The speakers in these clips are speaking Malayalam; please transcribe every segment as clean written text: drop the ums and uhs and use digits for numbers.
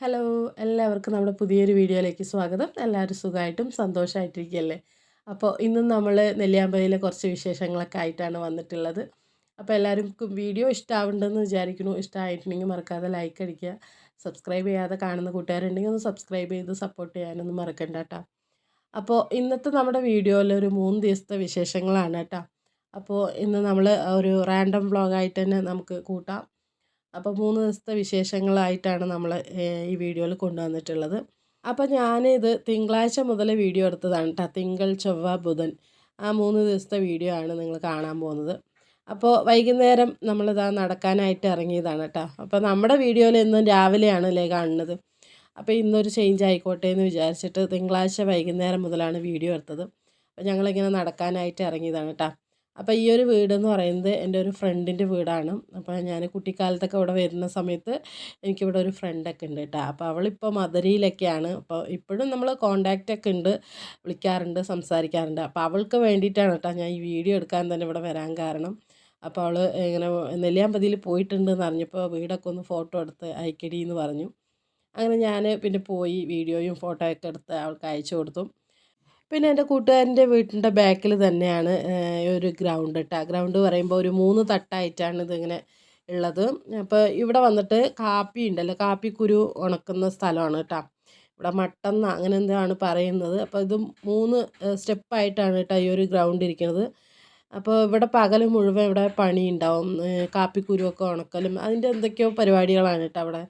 ഹലോ എല്ലാവർക്കും നമ്മുടെ പുതിയൊരു വീഡിയോയിലേക്ക് സ്വാഗതം. എല്ലാവരും സുഖമായിട്ടും സന്തോഷമായിട്ടിരിക്കുകയല്ലേ? അപ്പോൾ ഇന്നും നമ്മൾ നെല്ലിയാമ്പതിയിലെ കുറച്ച് വിശേഷങ്ങളൊക്കെ ആയിട്ടാണ് വന്നിട്ടുള്ളത്. അപ്പോൾ എല്ലാവർക്കും വീഡിയോ ഇഷ്ടമാവുണ്ടെന്ന് വിചാരിക്കുന്നു. ഇഷ്ടമായിട്ടുണ്ടെങ്കിൽ മറക്കാതെ ലൈക്ക് അടിക്കുക. സബ്സ്ക്രൈബ് ചെയ്യാതെ കാണുന്ന കൂട്ടുകാരുണ്ടെങ്കിൽ ഒന്ന് സബ്സ്ക്രൈബ് ചെയ്ത് സപ്പോർട്ട് ചെയ്യാനൊന്നും മറക്കണ്ട കേട്ടോ. അപ്പോൾ ഇന്നത്തെ നമ്മുടെ വീഡിയോയിൽ ഒരു 3 ദിവസത്തെ വിശേഷങ്ങളാണ് കേട്ടോ. അപ്പോൾ ഇന്ന് നമ്മൾ ഒരു റാൻഡം വ്ളോഗായിട്ട് തന്നെ നമുക്ക് കൂട്ടാം. അപ്പോൾ 3 ദിവസത്തെ വിശേഷങ്ങളായിട്ടാണ് നമ്മൾ ഈ വീഡിയോയിൽ കൊണ്ടുവന്നിട്ടുള്ളത്. അപ്പോൾ ഞാനിത് തിങ്കളാഴ്ച മുതൽ വീഡിയോ എടുത്തതാണ് കേട്ടോ. തിങ്കൾ, ചൊവ്വ, ബുധൻ ആ 3 ദിവസത്തെ വീഡിയോ ആണ് നിങ്ങൾ കാണാൻ പോകുന്നത്. അപ്പോൾ വൈകുന്നേരം നമ്മളിതാ നടക്കാനായിട്ട് ഇറങ്ങിയതാണ് കേട്ടോ. അപ്പോൾ നമ്മുടെ വീഡിയോയിൽ എന്നും രാവിലെയാണല്ലേ കാണുന്നത്. അപ്പോൾ ഇന്നൊരു ചേഞ്ച് ആയിക്കോട്ടെ എന്ന് വിചാരിച്ചിട്ട് തിങ്കളാഴ്ച വൈകുന്നേരം മുതലാണ് വീഡിയോ എടുത്തത്. അപ്പോൾ ഞങ്ങളിങ്ങനെ നടക്കാനായിട്ട് ഇറങ്ങിയതാണ് കേട്ടോ. അപ്പോൾ ഈ ഒരു വീടെന്ന് പറയുന്നത് എൻ്റെ ഒരു ഫ്രണ്ടിൻ്റെ വീടാണ്. അപ്പോൾ ഞാൻ കുട്ടിക്കാലത്തൊക്കെ ഇവിടെ വരുന്ന സമയത്ത് എനിക്കിവിടെ ഒരു ഫ്രണ്ടൊക്കെ ഉണ്ട് കേട്ടോ. അപ്പോൾ അവളിപ്പോൾ മദരിയിലൊക്കെയാണ്. അപ്പോൾ ഇപ്പോഴും നമ്മൾ കോണ്ടാക്റ്റൊക്കെ ഉണ്ട്, വിളിക്കാറുണ്ട്, സംസാരിക്കാറുണ്ട്. അപ്പോൾ അവൾക്ക് വേണ്ടിയിട്ടാണ് കേട്ടോ ഞാൻ ഈ വീഡിയോ എടുക്കാൻ തന്നെ ഇവിടെ വരാൻ കാരണം. അപ്പോൾ അവൾ ഇങ്ങനെ നെല്ലിയാമ്പതിയിൽ പോയിട്ടുണ്ടെന്ന് അറിഞ്ഞപ്പോൾ വീടൊക്കെ ഒന്ന് ഫോട്ടോ എടുത്ത് അയക്കടി എന്ന് പറഞ്ഞു. അങ്ങനെ ഞാൻ പിന്നെ പോയി വീഡിയോയും ഫോട്ടോയൊക്കെ എടുത്ത് അവൾക്ക് അയച്ചു കൊടുത്തു. പിന്നെ എൻ്റെ കൂട്ടുകാരൻ്റെ വീട്ടിൻ്റെ ബാക്കിൽ തന്നെയാണ് ഒരു ഗ്രൗണ്ട് കേട്ടോ. ഗ്രൗണ്ട് പറയുമ്പോൾ ഒരു 3 തട്ടായിട്ടാണ് ഇതിങ്ങനെ ഉള്ളത്. അപ്പോൾ ഇവിടെ വന്നിട്ട് കാപ്പി ഉണ്ടല്ലോ, കാപ്പിക്കുരു ഉണക്കുന്ന സ്ഥലമാണ് കേട്ടോ. ഇവിടെ മട്ടെന്ന അങ്ങനെ എന്തോ ആണ് പറയുന്നത്. അപ്പോൾ ഇത് 3 സ്റ്റെപ്പായിട്ടാണ് കേട്ടോ ഈ ഒരു ഗ്രൗണ്ട് ഇരിക്കുന്നത്. അപ്പോൾ ഇവിടെ പകൽ മുഴുവൻ ഇവിടെ പണിയുണ്ടാവും. കാപ്പിക്കുരുവൊക്കെ ഉണക്കലും അതിൻ്റെ എന്തൊക്കെയോ പരിപാടികളാണ് കേട്ടോ അവിടെ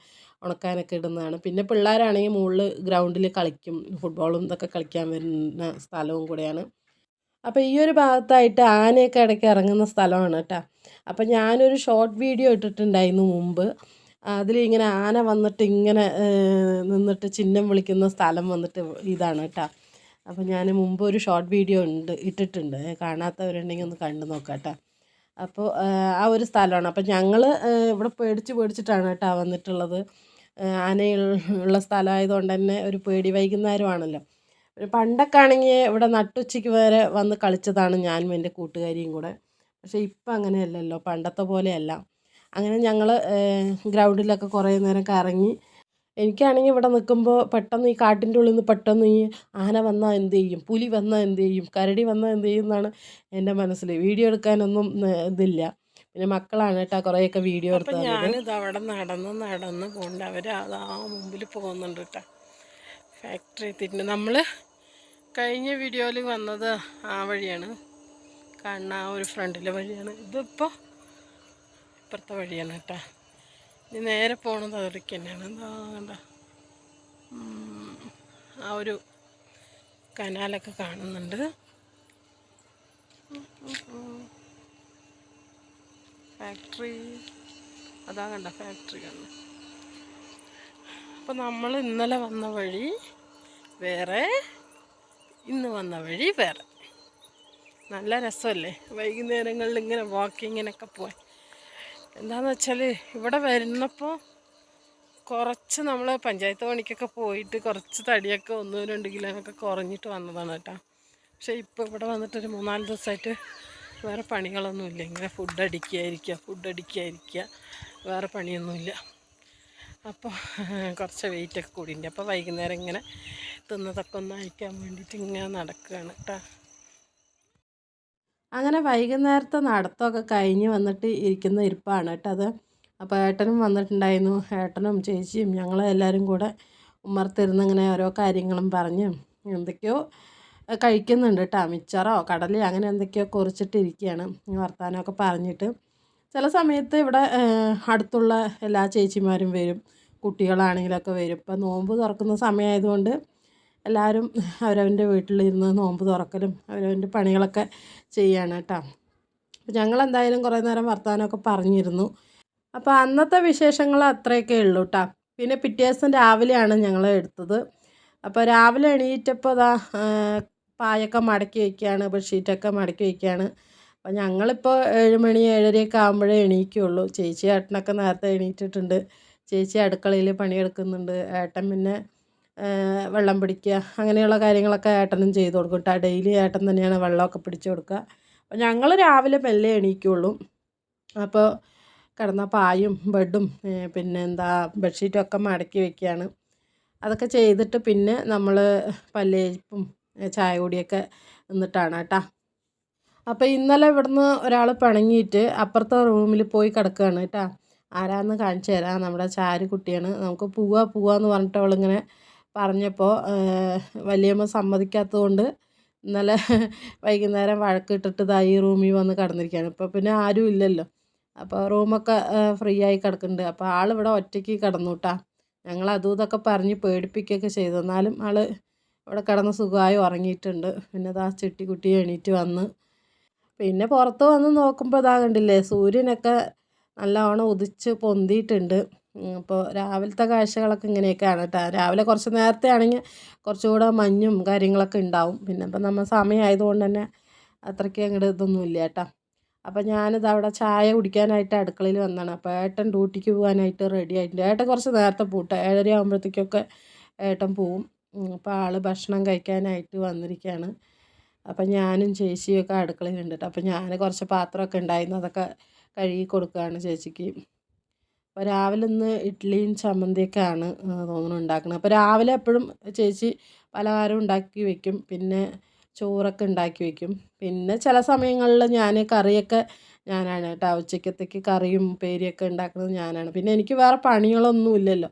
ഉണക്കാനൊക്കെ ഇടുന്നതാണ്. പിന്നെ പിള്ളേരാണെങ്കിൽ മുകളിൽ ഗ്രൗണ്ടിൽ കളിക്കും, ഫുട്ബോളും ഇതൊക്കെ കളിക്കാൻ വരുന്ന സ്ഥലവും കൂടെയാണ്. അപ്പോൾ ഈ ഒരു ഭാഗത്തായിട്ട് ആനയൊക്കെ ഇടയ്ക്ക് ഇറങ്ങുന്ന സ്ഥലമാണ് കേട്ടോ. അപ്പോൾ ഞാനൊരു ഷോർട്ട് വീഡിയോ ഇട്ടിട്ടുണ്ടായിരുന്നു മുമ്പ്. അതിലിങ്ങനെ ആന വന്നിട്ട് ഇങ്ങനെ നിന്നിട്ട് ചിഹ്നം വിളിക്കുന്ന സ്ഥലം വന്നിട്ട് ഇതാണ് കേട്ടോ. അപ്പോൾ ഞാൻ മുമ്പ് ഒരു ഷോർട്ട് വീഡിയോ ഇട്ടിട്ടുണ്ട്. കാണാത്തവരുണ്ടെങ്കിൽ ഒന്ന് കണ്ടു നോക്കാം കേട്ടോ. അപ്പോൾ ആ ഒരു സ്ഥലമാണ്. അപ്പോൾ ഞങ്ങൾ ഇവിടെ പേടിച്ചിട്ടാണ് കേട്ടോ വന്നിട്ടുള്ളത്. ആനയുള്ള സ്ഥലമായതുകൊണ്ട് തന്നെ ഒരു പേടി. വൈകുന്നേരമാണല്ലോ. പണ്ടൊക്കെ ആണെങ്കിൽ ഇവിടെ നട്ടുച്ചയ്ക്ക് വരെ വന്ന് കളിച്ചതാണ് ഞാനും എൻ്റെ കൂട്ടുകാരിയും കൂടെ. പക്ഷേ ഇപ്പം അങ്ങനെയല്ലല്ലോ, പണ്ടത്തെ പോലെയല്ല. അങ്ങനെ ഞങ്ങൾ ഗ്രൗണ്ടിലൊക്കെ കുറേ നേരം കറങ്ങി. എനിക്കാണെങ്കിൽ ഇവിടെ നിൽക്കുമ്പോൾ പെട്ടെന്ന് ഈ കാട്ടിൻ്റെ ഉള്ളിൽ നിന്ന് പെട്ടെന്ന് ഈ ആന വന്നാൽ എന്ത് ചെയ്യും, പുലി വന്നാൽ എന്ത് ചെയ്യും, കരടി വന്നാൽ എന്ത് ചെയ്യും എന്നാണ് എൻ്റെ മനസ്സിൽ. വീഡിയോ എടുക്കാനൊന്നും ഇതില്ല. പിന്നെ മക്കളാണ് കേട്ടോ കുറേയൊക്കെ വീഡിയോ എടുത്തത്. ഞാനിത് അവിടെ നടന്ന് പോകുന്നുണ്ട്. അവർ അതാ മുമ്പിൽ പോകുന്നുണ്ട് കേട്ടോ. ഫാക്ടറി എത്തിയിട്ടുണ്ട്. നമ്മൾ കഴിഞ്ഞ വീഡിയോയിൽ വന്നത് ആ വഴിയാണ് കാണുന്ന, ആ ഒരു ഫ്രണ്ടിലെ വഴിയാണ്. ഇതിപ്പോൾ ഇപ്പുറത്തെ വഴിയാണ് കേട്ടോ. ഇനി നേരെ പോണത് അവിടേക്ക് തന്നെയാണ്. എന്താ കണ്ട ആ ഒരു കനാലൊക്കെ കാണുന്നുണ്ട്. ഫാക്ടറി അതാ കണ്ട, ഫാക്ടറി കാണുന്നു. അപ്പോൾ നമ്മൾ ഇന്നലെ വന്ന വഴി വേറെ, ഇന്ന് വന്ന വഴി വേറെ. നല്ല രസമല്ലേ വൈകുന്നേരങ്ങളിൽ ഇങ്ങനെ വാക്കിങ്ങിനൊക്കെ പോയി. എന്താണെന്ന് വെച്ചാൽ ഇവിടെ വരുന്നപ്പോൾ കുറച്ച് നമ്മൾ പഞ്ചായത്ത് പണിക്കൊക്കെ പോയിട്ട് കുറച്ച് തടിയൊക്കെ 1-2 കിലോനൊക്കെ കുറഞ്ഞിട്ട് വന്നതാണ് കേട്ടോ. പക്ഷേ ഇപ്പോൾ ഇവിടെ വന്നിട്ടൊരു 3-4 ദിവസമായിട്ട് വേറെ പണികളൊന്നുമില്ല. ഇങ്ങനെ ഫുഡ് അടിക്കാതിരിക്കുക, വേറെ പണിയൊന്നുമില്ല. അപ്പോൾ കുറച്ച് വെയിറ്റൊക്കെ കൂടിയുണ്ട്. അപ്പോൾ വൈകുന്നേരം ഇങ്ങനെ തിന്നതൊക്കെ ഒന്ന് അയക്കാൻ വേണ്ടിയിട്ട് ഇങ്ങനെ നടക്കുകയാണ് കേട്ടോ. അങ്ങനെ വൈകുന്നേരത്തെ നടത്തമൊക്കെ കഴിഞ്ഞ് വന്നിട്ട് ഇരിക്കുന്ന ഇരിപ്പാണ് കേട്ടോ അത്. അപ്പോൾ ഏട്ടനും വന്നിട്ടുണ്ടായിരുന്നു. ഏട്ടനും ചേച്ചിയും ഞങ്ങളെല്ലാവരും കൂടെ ഉമ്മർത്തിരുന്ന് ഇങ്ങനെ ഓരോ കാര്യങ്ങളും പറഞ്ഞ് എന്തൊക്കെയോ കഴിക്കുന്നുണ്ട് കേട്ടോ. മിച്ചറോ കടലയോ അങ്ങനെ എന്തൊക്കെയോ കുറിച്ചിട്ടിരിക്കുകയാണ്. വർത്തമാനമൊക്കെ പറഞ്ഞിട്ട് ചില സമയത്ത് ഇവിടെ അടുത്തുള്ള എല്ലാ ചേച്ചിമാരും വരും, കുട്ടികളാണെങ്കിലൊക്കെ വരും. ഇപ്പം നോമ്പ് തുറക്കുന്ന സമയമായതുകൊണ്ട് എല്ലാവരും അവരവൻ്റെ വീട്ടിലിരുന്ന് നോമ്പ് തുറക്കലും അവരവൻ്റെ പണികളൊക്കെ ചെയ്യാണ് കേട്ടോ. അപ്പോൾ ഞങ്ങളെന്തായാലും കുറേ നേരം വർത്തമാനമൊക്കെ പറഞ്ഞിരുന്നു. അപ്പോൾ അന്നത്തെ വിശേഷങ്ങൾ അത്രയൊക്കെ ഉള്ളൂ കേട്ടോ. പിന്നെ പിറ്റേ ദിവസം രാവിലെയാണ് ഞങ്ങൾ എടുത്തത്. അപ്പോൾ രാവിലെ എണീറ്റപ്പോൾ പായൊക്കെ മടക്കി വയ്ക്കുകയാണ്, ബെഡ്ഷീറ്റൊക്കെ മടക്കി വയ്ക്കുകയാണ്. അപ്പോൾ ഞങ്ങളിപ്പോൾ 7 മണി 7:30 ആകുമ്പോഴേ എണീക്കുകയുള്ളൂ. ചേച്ചി ഏട്ടനൊക്കെ നേരത്തെ എണീറ്റിട്ടുണ്ട്. ചേച്ചി അടുക്കളയിൽ പണിയെടുക്കുന്നുണ്ട്. ഏട്ടൻ പിന്നെ വെള്ളം പിടിക്കുക അങ്ങനെയുള്ള കാര്യങ്ങളൊക്കെ ഏട്ടനും ചെയ്ത് കൊടുക്കും കേട്ടോ. ഡെയിലി ഏട്ടൻ തന്നെയാണ് വെള്ളമൊക്കെ പിടിച്ച് കൊടുക്കുക. അപ്പോൾ ഞങ്ങൾ രാവിലെ മെല്ലെ എണീക്കുകയുള്ളൂ. അപ്പോൾ കിടന്ന പായും ബെഡും പിന്നെ എന്താ ബെഡ്ഷീറ്റും ഒക്കെ മടക്കി വെക്കുകയാണ്. അതൊക്കെ ചെയ്തിട്ട് പിന്നെ നമ്മൾ പല്ലേപ്പും ചായ കുടിയൊക്കെ നിന്നിട്ടാണ് കേട്ടോ. അപ്പോൾ ഇന്നലെ ഇവിടുന്ന് ഒരാൾ പിണങ്ങിയിട്ട് അപ്പുറത്തെ റൂമിൽ പോയി കിടക്കുകയാണ് കേട്ടോ. ആരാന്ന് കാണിച്ചു തരാം. നമ്മുടെ ചാരുകുട്ടിയാണ്. നമുക്ക് പോവാന്ന് പറഞ്ഞിട്ട് അവളിങ്ങനെ പറഞ്ഞപ്പോൾ വലിയമ്മ സമ്മതിക്കാത്തത് കൊണ്ട് ഇന്നലെ വൈകുന്നേരം വഴക്കിട്ടിട്ട് ഈ റൂമിൽ വന്ന് കിടന്നിരിക്കുകയാണ്. ഇപ്പോൾ പിന്നെ ആരും ഇല്ലല്ലോ, അപ്പോൾ റൂമൊക്കെ ഫ്രീ ആയി കിടക്കുന്നുണ്ട്. അപ്പോൾ ആളിവിടെ ഒറ്റയ്ക്ക് കിടന്നു കേട്ടോ. ഞങ്ങൾ അതും ഇതൊക്കെ പറഞ്ഞ് പേടിപ്പിക്കുകയൊക്കെ ചെയ്തു. എന്നാലും ആൾ ഇവിടെ കിടന്ന് സുഖമായി ഉറങ്ങിയിട്ടുണ്ട്. പിന്നെ ഇതാ ചിട്ടിക്കുട്ടി എണീറ്റ് വന്ന് പിന്നെ പുറത്ത് വന്ന് നോക്കുമ്പോൾ ഇതാ കണ്ടില്ലേ, സൂര്യനൊക്കെ നല്ലവണ്ണം ഉദിച്ച് പൊന്തിയിട്ടുണ്ട്. അപ്പോൾ രാവിലത്തെ കാഴ്ചകളൊക്കെ ഇങ്ങനെയൊക്കെയാണ് കേട്ടോ. രാവിലെ കുറച്ച് നേരത്തെ ആണെങ്കിൽ കുറച്ചുകൂടെ മഞ്ഞും കാര്യങ്ങളൊക്കെ ഉണ്ടാവും. പിന്നെ ഇപ്പം നമ്മൾ സമയമായതുകൊണ്ട് തന്നെ അത്രയ്ക്ക് അങ്ങോട്ട് ഇതൊന്നും ഇല്ല കേട്ടോ. അപ്പോൾ ഞാനിത് അവിടെ ചായ കുടിക്കാനായിട്ട് അടുക്കളയിൽ വന്നതാണ്. അപ്പോൾ ഏട്ടൻ ഡ്യൂട്ടിക്ക് പോകാനായിട്ട് റെഡി ആയിട്ടുണ്ട്. ഏട്ടൻ കുറച്ച് നേരത്തെ പോട്ടെ, 7:30 ആകുമ്പോഴത്തേക്കൊക്കെ ഏട്ടൻ പോവും. അപ്പോൾ ആൾ ഭക്ഷണം കഴിക്കാനായിട്ട് വന്നിരിക്കുകയാണ്. അപ്പം ഞാനും ചേച്ചിയൊക്കെ അടുക്കളയിലുണ്ട് കേട്ടോ. അപ്പോൾ ഞാൻ കുറച്ച് പാത്രമൊക്കെ ഉണ്ടായിരുന്നു, അതൊക്കെ കഴുകി കൊടുക്കുകയാണ് ചേച്ചിക്ക്. അപ്പോൾ രാവിലെ ഇന്ന് ഇഡ്ഡലിയും ചമ്മന്തിയൊക്കെയാണ് തോന്നുന്നു ഉണ്ടാക്കുന്നത്. അപ്പോൾ രാവിലെ എപ്പോഴും ചേച്ചി പലഹാരം ഉണ്ടാക്കി വെക്കും, പിന്നെ ചോറൊക്കെ ഉണ്ടാക്കി വെക്കും. പിന്നെ ചില സമയങ്ങളിൽ ഞാൻ കറിയൊക്കെ ഞാനാണ് കേട്ടോ. ഉച്ചക്കത്തേക്ക് കറിയും ഉപ്പേരിയൊക്കെ ഉണ്ടാക്കുന്നത് ഞാനാണ്. പിന്നെ എനിക്ക് വേറെ പണികളൊന്നും ഇല്ലല്ലോ,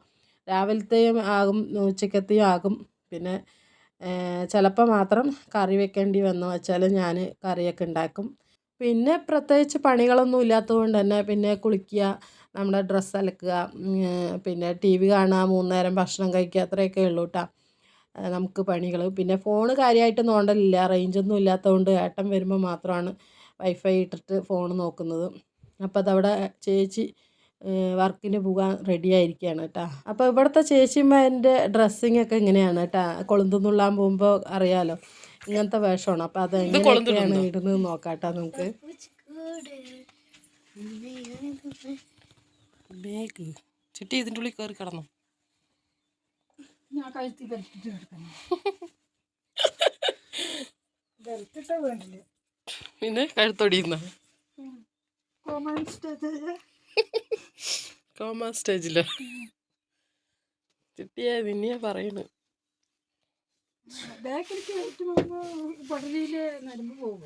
രാവിലത്തെയും ആകും ഉച്ചക്കത്തെയും ആകും. പിന്നെ ചിലപ്പോൾ മാത്രം കറി വെക്കേണ്ടി വന്നു വെച്ചാൽ ഞാൻ കറിയൊക്കെ ഉണ്ടാക്കും. പിന്നെ പ്രത്യേകിച്ച് പണികളൊന്നും ഇല്ലാത്തത് കൊണ്ട് തന്നെ പിന്നെ കുളിക്കുക, നമ്മുടെ ഡ്രസ്സ് അലക്കുക, പിന്നെ TV കാണുക, 3 നേരം ഭക്ഷണം കഴിക്കുക, അത്രയൊക്കെ ഉള്ളൂ കേട്ടോ നമുക്ക് പണികൾ. പിന്നെ ഫോണ് കാര്യമായിട്ട് നോണ്ടലില്ല, റേഞ്ചൊന്നും ഇല്ലാത്തതുകൊണ്ട് ഏട്ടൻ വരുമ്പോൾ മാത്രമാണ് വൈഫൈ ഇട്ടിട്ട് ഫോൺ നോക്കുന്നത്. അപ്പോൾ അതവിടെ ചേച്ചി വർക്കിന് പോകാൻ റെഡി ആയിരിക്കുകയാണ് കേട്ടോ. അപ്പോൾ ഇവിടുത്തെ ചേച്ചിമാരുടെ ഡ്രസ്സിങ്ങൊക്കെ ഇങ്ങനെയാണ് കേട്ടോ. കൊളുന്തുന്നുള്ളാൻ പോകുമ്പോൾ അറിയാലോ, ഇങ്ങനത്തെ വേഷമാണ്. അപ്പോൾ അത് എങ്ങനെയൊക്കെയാണ് ഇടുന്നത് നോക്കാം കേട്ടോ നമുക്ക്. ബാഗ് ചിട്ടി ഇതിൻ്റെ ഉള്ളിൽ കയറി കിടന്നു. ഞാൻ കഴുത്തി ബെൽറ്റിട്ട് കിടക്കണം. ബെൽറ്റിട്ട വേണ്ടില്ല, പിന്നെ കഴുത്തൊടിയുന്ന കോമ സ്റ്റേജിലോ ചിട്ടിയെ നിന്നെയാ പറയുന്നു. ബാക്കിലേക്ക് കയറ്റി പോകുമ്പോൾ പടലിയില് നരമ്പ് പോകും.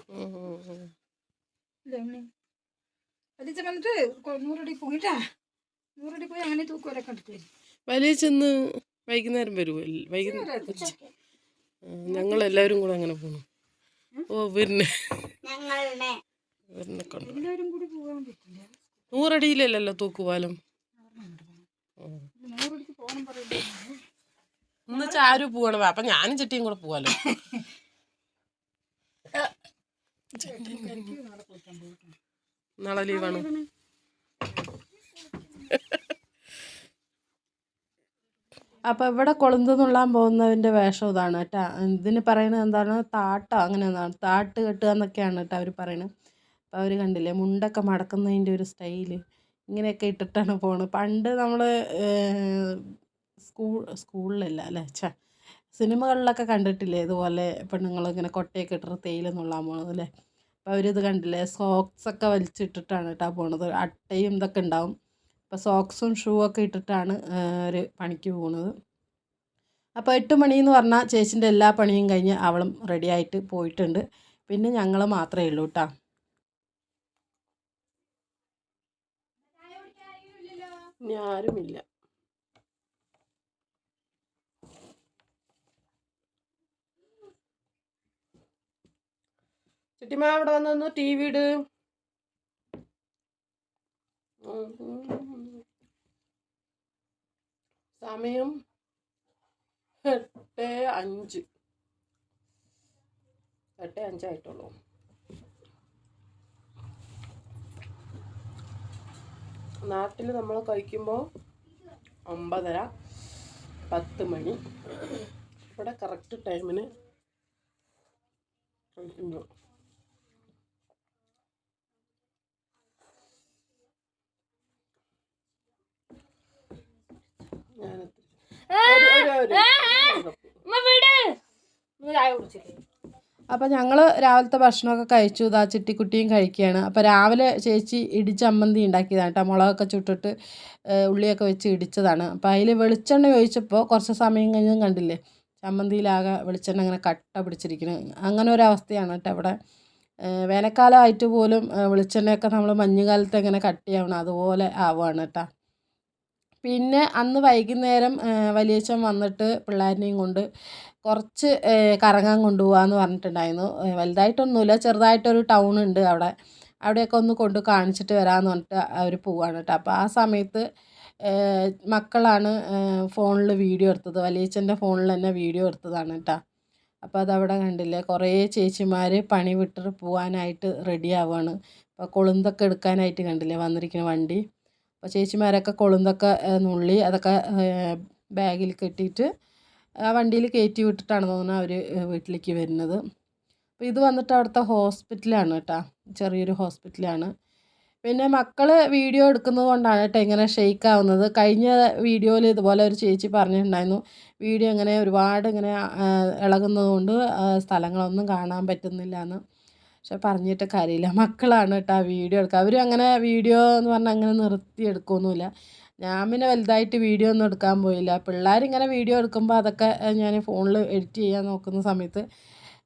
വലിയ വന്നിട്ട് 100 അടി പോയിട്ടാ, 100 അടി പോയി അങ്ങനെ തൂക്കുവരൊക്കെ എടുത്ത് വരും. വലിയ ചെന്ന് വൈകുന്നേരം വരുമല്ലോ, വൈകുന്നേരം ഞങ്ങളെല്ലാവരും കൂടെ അങ്ങനെ പോകണം. ഓ പിന്നെ എല്ലാവരും കൂടി പോകാൻ പറ്റില്ല. 100 അടിയിലല്ലല്ലോ തൂക്കുപാലം. 100 അടിക്ക് പോകണം പറയുന്നത്. ഇന്ന് ചാരു പോവാണ്, അപ്പം ഞാനും ചിട്ടിയും കൂടെ പോവാലോ. നാളെ ലീവാണ്. അപ്പോൾ ഇവിടെ കൊളുന്ത് നുള്ളാൻ പോകുന്നതിൻ്റെ വേഷം ഇതാണ് കേട്ടോ. ഇതിന് പറയുന്നത് എന്താണ്, താട്ടോ അങ്ങനെ എന്താണ്, താട്ട് കെട്ടുക എന്നൊക്കെയാണ് കേട്ടോ അവർ പറയുന്നത്. അപ്പോൾ അവർ കണ്ടില്ലേ, മുണ്ടൊക്കെ മടക്കുന്നതിൻ്റെ ഒരു സ്റ്റൈല് ഇങ്ങനെയൊക്കെ ഇട്ടിട്ടാണ് പോകുന്നത്. പണ്ട് നമ്മൾ സ്കൂളിലല്ല അല്ലേ, സിനിമകളിലൊക്കെ കണ്ടിട്ടില്ലേ ഇതുപോലെ പെണ്ണുങ്ങളിങ്ങനെ കൊട്ടയൊക്കെ ഇട്ടിട്ട് തേയില നുള്ളാൻ പോകണത് അല്ലേ. അപ്പോൾ അവരിത് കണ്ടില്ലേ, സോക്സൊക്കെ വലിച്ചിട്ടിട്ടാണ് കേട്ടോ പോണത്. അട്ടയും ഇതൊക്കെ ഉണ്ടാവും. അപ്പോൾ സോക്സും ഷൂ ഒക്കെ ഇട്ടിട്ടാണ് ഒരു പണിക്ക് പോകുന്നത്. അപ്പോൾ 8 മണിയെന്ന് പറഞ്ഞാൽ ചേച്ചിൻ്റെ എല്ലാ പണിയും കഴിഞ്ഞ് അവളും റെഡി ആയിട്ട് പോയിട്ടുണ്ട്. പിന്നെ ഞങ്ങൾ മാത്രമേ ഉള്ളൂ കേട്ടോ. ഇനി ആരുമില്ല. ചിട്ടിമാ അവിടെ വന്നു TV ഇട്. സമയം 8:05 ആയിട്ടുള്ളൂ. നാട്ടിൽ നമ്മൾ കഴിക്കുമ്പോൾ 9:30 10 മണി. ഇവിടെ കറക്റ്റ് ടൈമിന് കഴിക്കുമ്പോൾ ചായ കുടിച്ചില്ലേ? അപ്പോൾ ഞങ്ങൾ രാവിലത്തെ ഭക്ഷണമൊക്കെ കഴിച്ചു. ഇതാ ചിട്ടിക്കുട്ടിയും കഴിക്കുകയാണ്. അപ്പോൾ രാവിലെ ചേച്ചി ഇടിച്ചമ്മന്തി ഉണ്ടാക്കിയതാണ് കേട്ടോ. മുളകൊക്കെ ചുട്ടിട്ട് ഉള്ളിയൊക്കെ വെച്ച് ഇടിച്ചതാണ്. അപ്പോൾ അതിൽ വെളിച്ചെണ്ണ ഒഴിച്ചപ്പോൾ കുറച്ച് സമയം കഴിഞ്ഞും കണ്ടില്ലേ ചമ്മന്തിയിലാകെ വെളിച്ചെണ്ണ ഇങ്ങനെ കട്ട പിടിച്ചിരിക്കുന്നത്. അങ്ങനെ ഒരു അവസ്ഥയാണ് കേട്ടോ ഇവിടെ. വേനൽക്കാലമായിട്ട് പോലും വെളിച്ചെണ്ണയൊക്കെ നമ്മൾ മഞ്ഞുകാലത്ത് എങ്ങനെ കട്ടിയാവണം അതുപോലെ ആവുകയാണ് കേട്ടോ. പിന്നെ അന്ന് വൈകുന്നേരം വലിയച്ഛൻ വന്നിട്ട് പിള്ളേരിനെയും കൊണ്ട് കുറച്ച് കറങ്ങാൻ കൊണ്ടുപോകാമെന്ന് പറഞ്ഞിട്ടുണ്ടായിരുന്നു. വലുതായിട്ടൊന്നുമില്ല, ചെറുതായിട്ടൊരു ടൗൺ ഉണ്ട് അവിടെയൊക്കെ ഒന്ന് കൊണ്ട് കാണിച്ചിട്ട് വരാമെന്ന് പറഞ്ഞിട്ട് അവർ പോവുകയാണ് കേട്ടോ. അപ്പോൾ ആ സമയത്ത് മക്കളാണ് ഫോണിൽ വീഡിയോ എടുത്തത്. വലിയച്ഛൻ്റെ ഫോണിൽ തന്നെ വീഡിയോ എടുത്തതാണ് കേട്ടോ. അപ്പോൾ അതവിടെ കണ്ടില്ലേ കുറേ ചേച്ചിമാർ പണി വിട്ടിട്ട് പോകാനായിട്ട് റെഡി ആവുകയാണ്. അപ്പോൾ കൊളുന്തൊക്കെ എടുക്കാനായിട്ട് കണ്ടില്ലേ വന്നിരിക്കുന്ന വണ്ടി. അപ്പോൾ ചേച്ചിമാരൊക്കെ കൊളുന്തൊക്കെ നുള്ളി അതൊക്കെ ബാഗിൽ കെട്ടിയിട്ട് ആ വണ്ടിയിൽ കയറ്റി വിട്ടിട്ടാണ് തോന്നുന്നത് അവർ വീട്ടിലേക്ക് വരുന്നത്. അപ്പോൾ ഇത് വന്നിട്ട് അവിടുത്തെ ഹോസ്പിറ്റലാണ് കേട്ടോ, ചെറിയൊരു ഹോസ്പിറ്റലാണ്. പിന്നെ മക്കൾ വീഡിയോ എടുക്കുന്നത് കൊണ്ടാണ് കേട്ടോ ഇങ്ങനെ ഷെയ്ക്ക് ആവുന്നത്. കഴിഞ്ഞ വീഡിയോയിൽ ഇതുപോലെ ഒരു ചേച്ചി പറഞ്ഞിട്ടുണ്ടായിരുന്നു വീഡിയോ ഇങ്ങനെ ഒരുപാട് ഇങ്ങനെ ഇളകുന്നത് കൊണ്ട് സ്ഥലങ്ങളൊന്നും കാണാൻ പറ്റുന്നില്ല എന്ന്. പക്ഷെ പറഞ്ഞിട്ട് കാര്യമില്ല, മക്കളാണ് കേട്ടോ ആ വീഡിയോ എടുക്കുക. അവരും അങ്ങനെ വീഡിയോ എന്ന് പറഞ്ഞാൽ അങ്ങനെ നിർത്തി എടുക്കുകയൊന്നുമില്ല. ഞാൻ പിന്നെ വലുതായിട്ട് വീഡിയോ ഒന്നും എടുക്കാൻ പോയില്ല. പിള്ളേരിങ്ങനെ വീഡിയോ എടുക്കുമ്പോൾ അതൊക്കെ ഞാൻ ഫോണിൽ എഡിറ്റ് ചെയ്യാൻ നോക്കുന്ന സമയത്ത്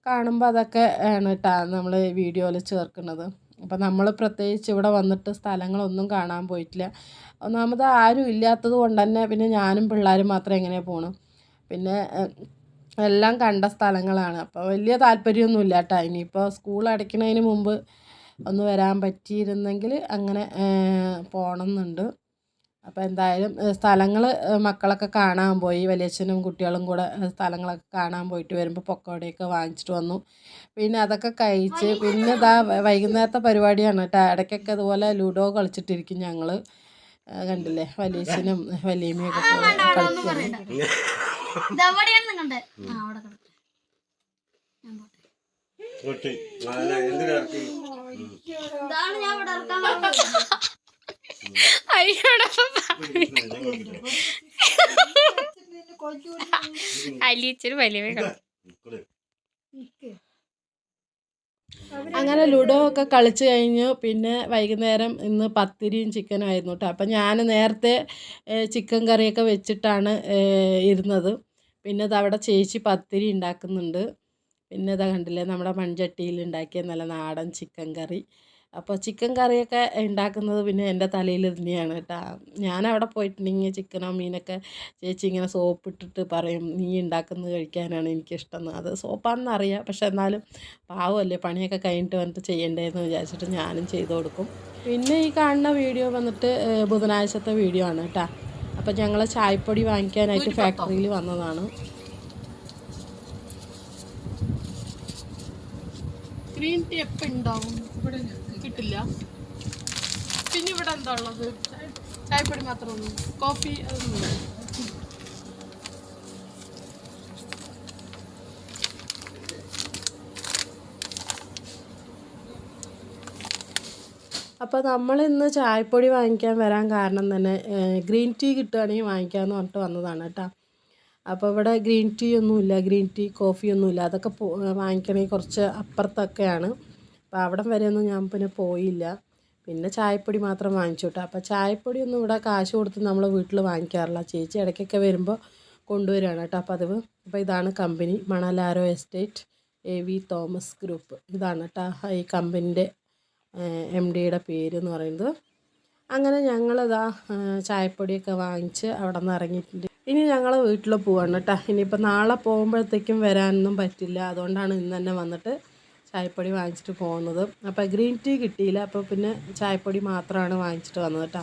കാണുമ്പോൾ അതൊക്കെ ആണ് കേട്ടോ നമ്മൾ വീഡിയോയിൽ ചേർക്കുന്നത്. അപ്പോൾ നമ്മൾ പ്രത്യേകിച്ച് ഇവിടെ വന്നിട്ട് സ്ഥലങ്ങളൊന്നും കാണാൻ പോയിട്ടില്ല. ഒന്നാമത് ആരും ഇല്ലാത്തത് കൊണ്ട് തന്നെ പിന്നെ ഞാനും പിള്ളേരും മാത്രം എങ്ങനെ പോകണം. പിന്നെ എല്ലാം കണ്ട സ്ഥലങ്ങളാണ്. അപ്പോൾ വലിയ താല്പര്യമൊന്നുമില്ല കേട്ടോ. ഇനിയിപ്പോൾ സ്കൂൾ അടയ്ക്കുന്നതിന് മുമ്പ് ഒന്ന് വരാൻ പറ്റിയിരുന്നെങ്കിൽ അങ്ങനെ പോകണം എന്നുണ്ട്. അപ്പോൾ എന്തായാലും സ്ഥലങ്ങൾ മക്കളൊക്കെ കാണാൻ പോയി. വലിയച്ഛനും കുട്ടികളും കൂടെ സ്ഥലങ്ങളൊക്കെ കാണാൻ പോയിട്ട് വരുമ്പോൾ പൊക്കോടയൊക്കെ വാങ്ങിച്ചിട്ട് വന്നു. പിന്നെ അതൊക്കെ കഴിച്ച് പിന്നെ ഇതാ വൈകുന്നേരത്തെ പരിപാടിയാണ് കേട്ടോ. ഇടയ്ക്കൊക്കെ അതുപോലെ ലുഡോ കളിച്ചിട്ടിരിക്കും ഞങ്ങൾ. കണ്ടില്ലേ വലിയച്ഛനും വലിയമ്മയൊക്കെ കളിക്കുകയാണ്. അങ്ങനെ ലുഡോ ഒക്കെ കളിച്ച് കഴിഞ്ഞു. പിന്നെ വൈകുന്നേരം ഇന്ന് പത്തിരിയും ചിക്കനും ആയിരുന്നു കേട്ടോ. അപ്പം ഞാൻ നേരത്തെ ചിക്കൻ കറിയൊക്കെ വെച്ചിട്ടാണ് ഇരുന്നത്. പിന്നെ അതവിടെ ചേച്ചി പത്തിരി ഉണ്ടാക്കുന്നുണ്ട്. പിന്നെ ഇതാ കണ്ടില്ലേ നമ്മുടെ മൺചട്ടിയിൽ ഉണ്ടാക്കിയ നല്ല നാടൻ ചിക്കൻ കറി. അപ്പോൾ ചിക്കൻ കറിയൊക്കെ ഉണ്ടാക്കുന്നത് പിന്നെ എൻ്റെ തലയിൽ തന്നെയാണ് കേട്ടോ. ഞാനവിടെ പോയിട്ടുണ്ടെങ്കിൽ ചിക്കനോ മീനൊക്കെ ചേച്ചി ഇങ്ങനെ സോപ്പിട്ടിട്ട് പറയും നീ ഉണ്ടാക്കുന്നത് കഴിക്കാനാണ് എനിക്കിഷ്ടം എന്ന്. അത് സോപ്പാണെന്നറിയാം, പക്ഷെ എന്നാലും പാവമല്ലേ പണിയൊക്കെ കഴിഞ്ഞിട്ട് വന്നിട്ട് ചെയ്യണ്ടേന്ന് വിചാരിച്ചിട്ട് ഞാനും ചെയ്ത് കൊടുക്കും. പിന്നെ ഈ കാണുന്ന വീഡിയോ വന്നിട്ട് ബുധനാഴ്ചത്തെ വീഡിയോ ആണ് കേട്ടോ. അപ്പോൾ ഞങ്ങൾ ചായപ്പൊടി വാങ്ങിക്കാനായിട്ട് ഫാക്ടറിയിൽ വന്നതാണ്. ഗ്രീൻ ടീ എപ്പോൾ ഉണ്ടാവും? ഇവിടെ കിട്ടില്ല. പിന്നെ ഇവിടെ എന്താ ഉള്ളത്? ചായപ്പൊടി മാത്രമേ, കോഫി അതൊന്നുമില്ല. അപ്പോൾ നമ്മളിന്ന് ചായപ്പൊടി വാങ്ങിക്കാൻ വരാൻ കാരണം തന്നെ ഗ്രീൻ ടീ കിട്ടുകയാണെങ്കിൽ വാങ്ങിക്കാമെന്ന് പറഞ്ഞിട്ട് വന്നതാണ് കേട്ടോ. അപ്പോൾ ഇവിടെ ഗ്രീൻ ടീ ഒന്നുമില്ല, ഗ്രീൻ ടീ കോഫി ഒന്നുമില്ല. അതൊക്കെ വാങ്ങിക്കണമെങ്കിൽ കുറച്ച് അപ്പുറത്തൊക്കെയാണ്. അപ്പോൾ അവിടം വരെയൊന്നും ഞാൻ പിന്നെ പോയില്ല. പിന്നെ ചായപ്പൊടി മാത്രം വാങ്ങിച്ചു കേട്ടോ. അപ്പോൾ ചായപ്പൊടി ഒന്നും ഇവിടെ കാശ് കൊടുത്ത് നമ്മൾ വീട്ടിൽ വാങ്ങിക്കാറില്ല. ചേച്ചി ഇടയ്ക്കൊക്കെ വരുമ്പോൾ കൊണ്ടുവരികയാണ് കേട്ടോ പതിവ്. അപ്പോൾ ഇതാണ് company, Manalaro estate AV Thomas group. ഇതാണ് കേട്ടോ ഈ കമ്പനിൻ്റെ MDയുടെ പേര് എന്ന് പറയുന്നത്. അങ്ങനെ ഞങ്ങളിതാ ചായപ്പൊടിയൊക്കെ വാങ്ങിച്ച് അവിടെ നിന്ന് ഇറങ്ങിയിട്ടുണ്ട്. ഇനി ഞങ്ങൾ വീട്ടിൽ പോവാണ് കേട്ടോ. ഇനിയിപ്പോൾ നാളെ പോകുമ്പോഴത്തേക്കും വരാനൊന്നും പറ്റില്ല. അതുകൊണ്ടാണ് ഇന്ന് തന്നെ വന്നിട്ട് ചായപ്പൊടി വാങ്ങിച്ചിട്ട് പോകുന്നത്. അപ്പോൾ ഗ്രീൻ ടീ കിട്ടിയില്ല, അപ്പോൾ പിന്നെ ചായപ്പൊടി മാത്രമാണ് വാങ്ങിച്ചിട്ട് വന്നത് കേട്ടോ.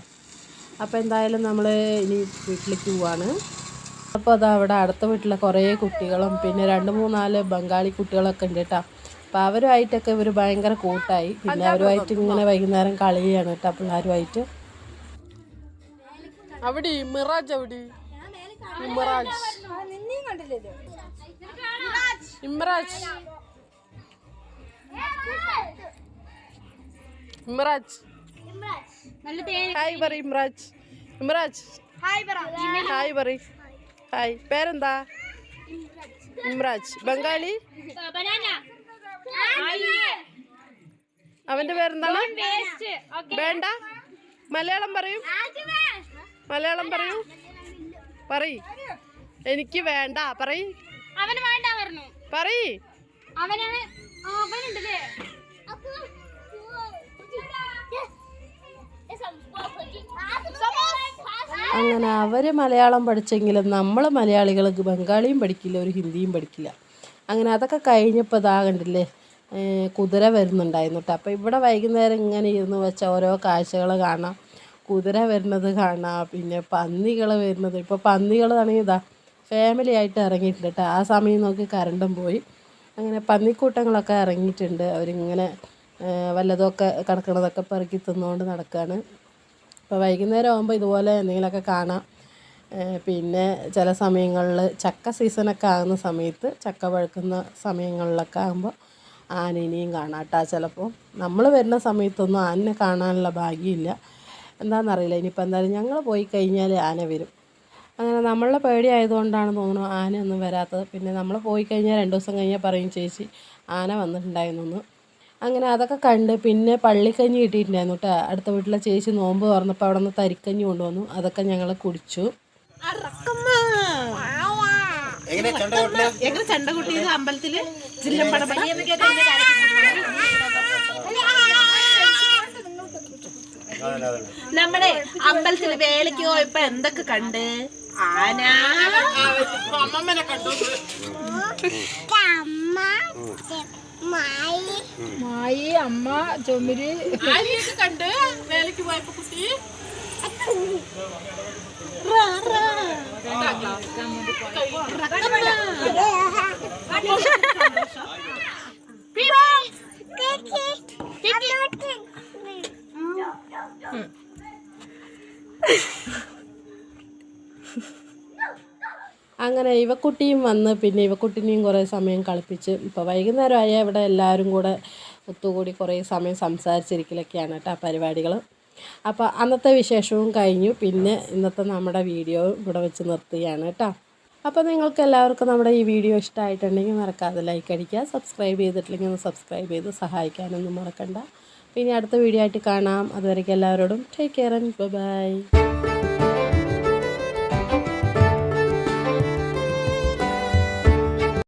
അപ്പോൾ എന്തായാലും നമ്മൾ ഇനി വീട്ടിലേക്ക് പോവാണ്. അപ്പോൾ അതാ അവിടെ അടുത്ത വീട്ടിലെ കുറേ കുട്ടികളും പിന്നെ 2-3-4 ബംഗാളി കുട്ടികളൊക്കെ ഉണ്ട് കേട്ടോ. അപ്പോൾ അവരുമായിട്ടൊക്കെ ഇവർ ഭയങ്കര കൂട്ടായി. പിന്നെ അവരുമായിട്ട് ഇങ്ങനെ വൈകുന്നേരം കളിയാണ് കേട്ടോ പിള്ളേരുമായിട്ട്. അവിടെ മിറാജ്, അവിടെ ഇമ്രാജ്, ഇമ്രാജ്, ഇമ്രാജ്, ഹായ് പറ ഇമ്രാജ്. ഇമ്രാജ് ഹായ് പറ. ഹായ്. പേരെന്താ? ഇമ്രാജ്. ബംഗാളി അവന്റെ പേരെന്താണ്? വേണ്ട. മലയാളം പറയൂ. മലയാളം പറയൂ. പറയ്. എനിക്ക് വേണ്ട. പറയ്. അവന് വേണ്ട പറഞ്ഞു. പറയ്. അവനുണ്ടല്ലേ. അങ്ങനെ അവർ മലയാളം പഠിച്ചെങ്കിലും നമ്മൾ മലയാളികൾ ബംഗാളിയും പഠിക്കില്ല, ഒരു ഹിന്ദിയും പഠിക്കില്ല. അങ്ങനെ അതൊക്കെ കഴിഞ്ഞപ്പോൾ ഇതാ കണ്ടില്ലേ, കുതിര വരുന്നുണ്ടായിരുന്നു കേട്ടോ. അപ്പോൾ ഇവിടെ വൈകുന്നേരം ഇങ്ങനെ ഇരുന്ന് വെച്ച ഓരോ കാഴ്ചകൾ കാണാം. കുതിര വരുന്നത് കാണാം, പിന്നെ പന്നികൾ വരുന്നത്. ഇപ്പോൾ പന്നികളാണെങ്കിൽ ഇതാ ഫാമിലി ആയിട്ട് ഇറങ്ങിയിട്ടുണ്ട് കേട്ടോ. ആ സമയം നോക്കി കറണ്ടും പോയി. അങ്ങനെ പന്നിക്കൂട്ടങ്ങളൊക്കെ ഇറങ്ങിയിട്ടുണ്ട്. അവരിങ്ങനെ വല്ലതൊക്കെ കിടക്കണതൊക്കെ പെറുക്കി തിന്നുകൊണ്ട് നടക്കുകയാണ്. അപ്പോൾ വൈകുന്നേരം ആകുമ്പോൾ ഇതുപോലെ എന്തെങ്കിലുമൊക്കെ കാണാം. പിന്നെ ചില സമയങ്ങളിൽ ചക്ക സീസണൊക്കെ ആകുന്ന സമയത്ത്, ചക്ക പഴുക്കുന്ന സമയങ്ങളിലൊക്കെ ആകുമ്പോൾ ആനേനെയും കാണാം കേട്ടോ. ചിലപ്പോൾ നമ്മൾ വരുന്ന സമയത്തൊന്നും ആനനെ കാണാനുള്ള ഭാഗ്യമില്ല, എന്താണെന്നറിയില്ല. ഇനിയിപ്പോൾ എന്തായാലും ഞങ്ങൾ പോയി കഴിഞ്ഞാൽ ആന വരും. അങ്ങനെ നമ്മളുടെ പേടി ആയതുകൊണ്ടാണ് തോന്നുന്നു ആനയൊന്നും വരാത്തത്. പിന്നെ നമ്മൾ പോയി കഴിഞ്ഞാൽ 2 ദിവസം കഴിഞ്ഞാൽ പറയും ചേച്ചി ആന വന്നിട്ടുണ്ടായിരുന്നു. അങ്ങനെ അതൊക്കെ കണ്ട് പിന്നെ പള്ളിക്കഞ്ഞി കിട്ടിയിട്ടുണ്ടായിരുന്നു കേട്ടോ. അടുത്ത വീട്ടിലെ ചേച്ചി നോമ്പ് തുറന്നപ്പോൾ അവിടെ നിന്ന് തരിക്കഞ്ഞി കൊണ്ടുവന്നു. അതൊക്കെ ഞങ്ങൾ കുടിച്ചു. എങ്ങനെ ചണ്ട കൂട്ടിയത് അമ്പലത്തില് നമ്മുടെ അമ്പലത്തില് വേലയ്ക്ക് പോയപ്പോ എന്തൊക്കെ കണ്ട്? ആന, അമ്മമ്മനെ കണ്ടു, മായി, അമ്മ, ചുമര് ആനയൊക്കെ കണ്ട് വേലയ്ക്ക് പോയപ്പോ കുട്ടി. അങ്ങനെ ഇവക്കുട്ടിയും വന്ന് പിന്നെ ഇവക്കുട്ടിനെയും കുറേ സമയം കളിപ്പിച്ച് ഇപ്പോൾ വൈകുന്നേരം ആയാൽ ഇവിടെ എല്ലാവരും കൂടെ ഒത്തുകൂടി കുറേ സമയം സംസാരിച്ചിരിക്കലൊക്കെയാണ് കേട്ടോ പരിപാടികൾ. അപ്പോൾ അന്നത്തെ വിശേഷവും കഴിഞ്ഞു. പിന്നെ ഇന്നത്തെ നമ്മുടെ വീഡിയോ ഇവിടെ വെച്ച് നിർത്തുകയാണ് കേട്ടോ. അപ്പോൾ നിങ്ങൾക്ക് എല്ലാവർക്കും നമ്മുടെ ഈ വീഡിയോ ഇഷ്ടമായിട്ടുണ്ടെങ്കിൽ മറക്കാതെ ലൈക്ക് അടിക്കുക. സബ്സ്ക്രൈബ് ചെയ്തിട്ടില്ലെങ്കിൽ ഒന്ന് സബ്സ്ക്രൈബ് ചെയ്ത് സഹായിക്കാനൊന്നും മറക്കണ്ട. പിന്നെ അടുത്ത വീഡിയോ ആയിട്ട് കാണാം. അതുവരേക്കും എല്ലാവരോടും ടേക്ക് കെയർ ആൻഡ് ബൈ.